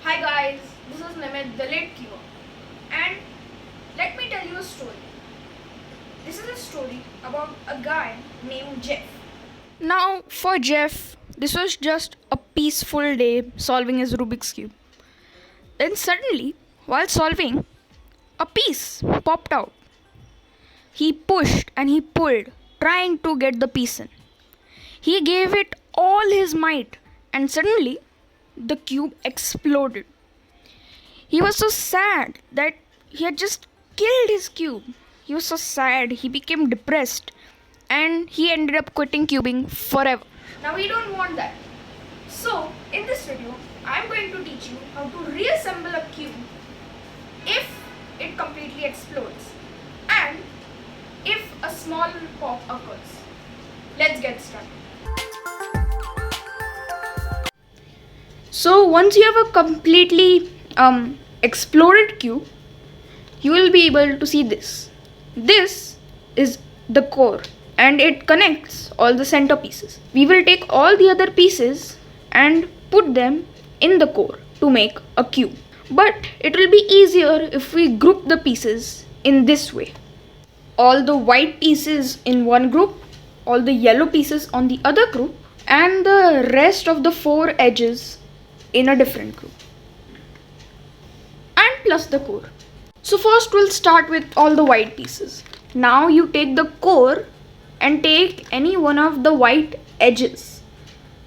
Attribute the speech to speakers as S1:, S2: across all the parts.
S1: Hi guys, this is Mitch, the LitCuber, and let me tell you a story. This is a story about a guy named Jeff. Now, for Jeff, this was just a peaceful day solving his Rubik's Cube. Then suddenly, while solving, a piece popped out. He pushed and he pulled, trying to get the piece in. He gave it all his might, and suddenly, the cube exploded. He was so sad that he had just killed his cube. He was so sad, he became depressed, and he ended up quitting cubing forever. Now, we don't want that. So, in this video, I'm going to teach you how to reassemble a cube if it completely explodes and if a small pop occurs. Let's get started. So once you have a completely exploded cube, you will be able to see this. This is the core and it connects all the center pieces. We will take all the other pieces and put them in the core to make a cube. But it will be easier if we group the pieces in this way. All the white pieces in one group, all the yellow pieces on the other group, and the rest of the four edges in a different group, and plus the core. So first we'll start with all the white pieces. Now you take the core and take any one of the white edges.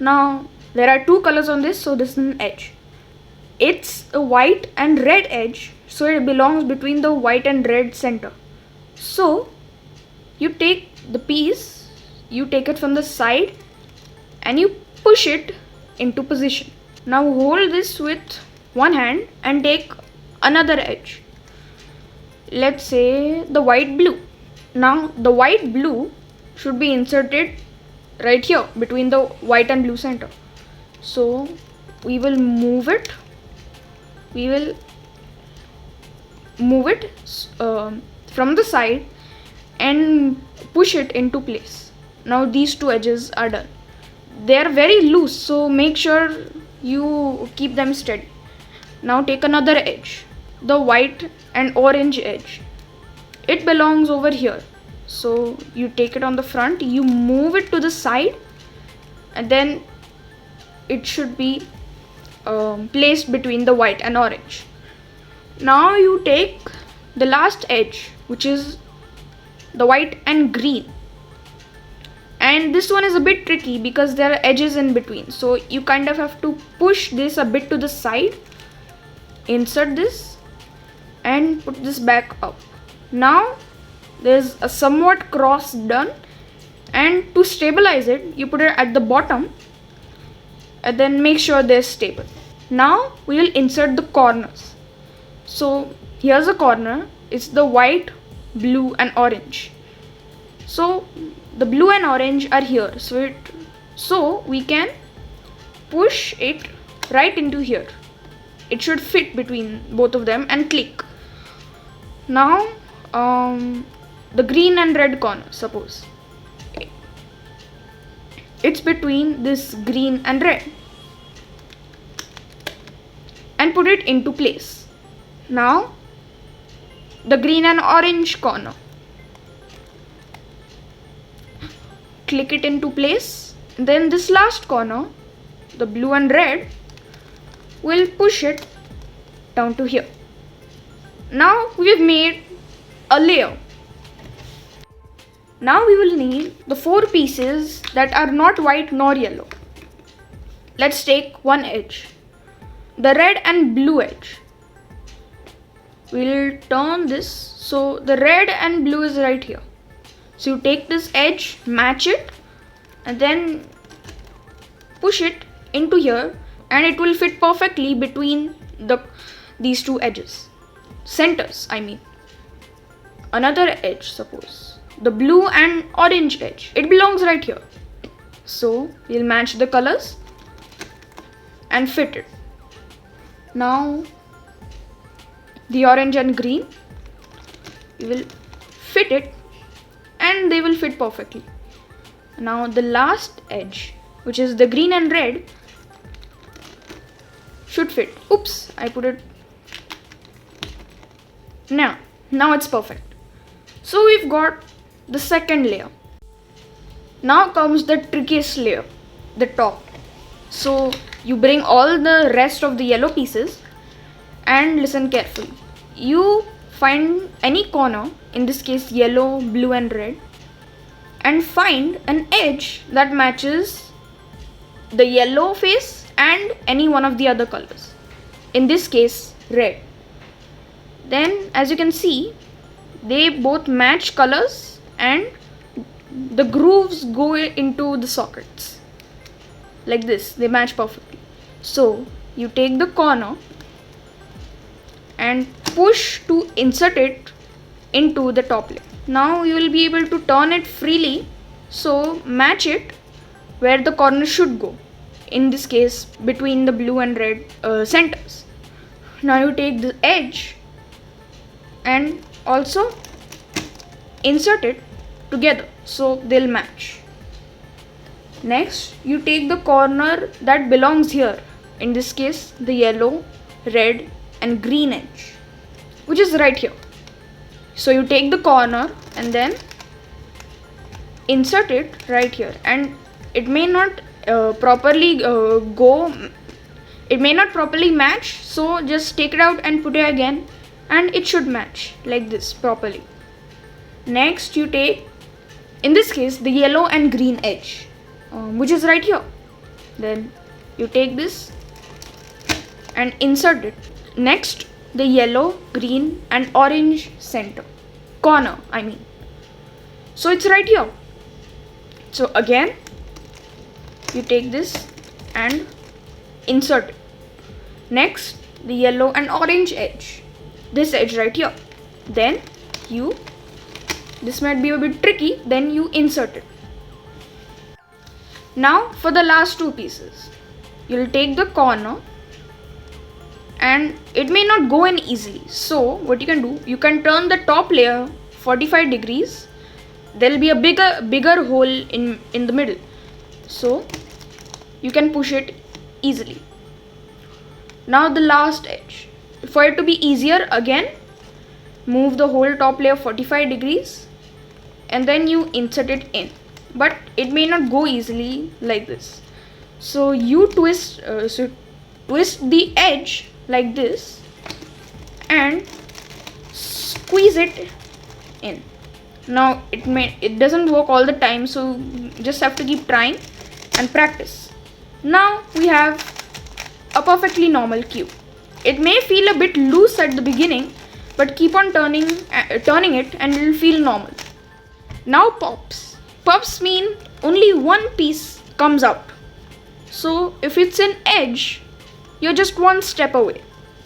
S1: Now there are two colors on this, so this is an edge. It's a white and red edge, so it belongs between the white and red center. So you take the piece, you take it from the side and you push it into position. Now hold this with one hand and take another edge. Let's say the white blue. Now the white blue should be inserted right here between the white and blue center. So we will move it. We will move it from the side and push it into place. Now these two edges are done. They are very loose, so make sure you keep them steady. Now take another edge, the white and orange edge. It belongs over here, so you take it on the front, you move it to the side, and then it should be placed between the white and orange. Now you take the last edge, which is the white and green. And this one is a bit tricky because there are edges in between, so you kind of have to push this a bit to the side, insert this and put this back up. Now there's a somewhat cross done, and to stabilize it you put it at the bottom and then make sure they're stable. Now we will insert the corners. So here's a corner, it's the white, blue and orange. So the blue and orange are here, so we can push it right into here. It should fit between both of them and click. Now the green and red corner, suppose it's between this green and red, and put it into place. Now the green and orange corner, click it into place. Then this last corner, the blue and red, we'll push it down to here. Now we've made a layer. Now we will need the four pieces that are not white nor yellow. Let's take one edge, the red and blue edge. We'll turn this so the red and blue is right here. So you take this edge, match it, and then push it into here, and it will fit perfectly between these two edges. Centers, I mean. Another edge, suppose. The blue and orange edge. It belongs right here. So we'll match the colors and fit it. Now the orange and green, we will fit it and they will fit perfectly. Now the last edge, which is the green and red, should fit. Oops, I put it. Now it's perfect. So we've got the second layer. Now comes the trickiest layer, the top. So you bring all the rest of the yellow pieces and listen carefully. You find any corner, in this case yellow, blue and red, and find an edge that matches the yellow face and any one of the other colors, in this case red. Then as you can see, they both match colors and the grooves go into the sockets like this. They match perfectly. So you take the corner and push to insert it into the top layer. Now you will be able to turn it freely, so match it where the corner should go, in this case between the blue and red centers. Now you take the edge and also insert it together so they'll match. Next you take the corner that belongs here, in this case the yellow, red and green edge, which is right here. So you take the corner and then insert it right here, and it may not properly match, so just take it out and put it again and it should match like this properly. Next you take, in this case, the yellow and green edge, which is right here. Then you take this and insert it. Next the yellow, green and orange corner I mean. So it's right here. So again you take this and insert it. Next the yellow and orange edge, this edge right here. Then this might be a bit tricky, then you insert it. Now for the last two pieces, you'll take the corner, and it may not go in easily. So what you can do, you can turn the top layer 45 degrees. There'll be a bigger hole in the middle, so you can push it easily. Now the last edge, for it to be easier, again move the whole top layer 45 degrees and then you insert it in, but it may not go easily like this. So you twist the edge like this and squeeze it in. Now it doesn't work all the time, so just have to keep trying and practice. Now we have a perfectly normal cube. It may feel a bit loose at the beginning, but keep on turning it and it will feel normal. Now pops. Pops mean only one piece comes out. So if it's an edge, you're just one step away.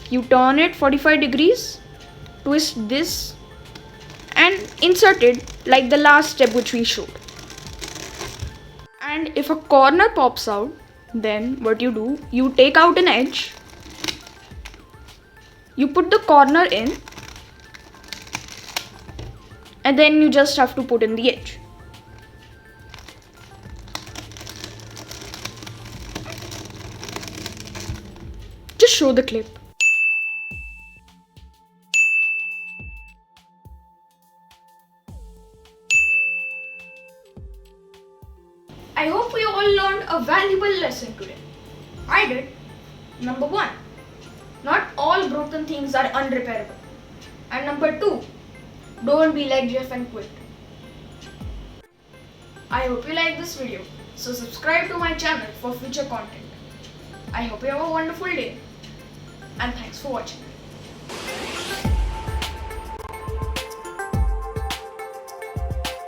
S1: You turn it 45 degrees, twist this and insert it like the last step which we showed. And if a corner pops out, then what you do, you take out an edge, you put the corner in, and then you just have to put in the edge. Just show the clip. I hope we all learned a valuable lesson today. I did. Number 1, not all broken things are unrepairable. And number 2, don't be like Jeff and quit. I hope you like this video, so subscribe to my channel for future content. I hope you have a wonderful day, and thanks for watching.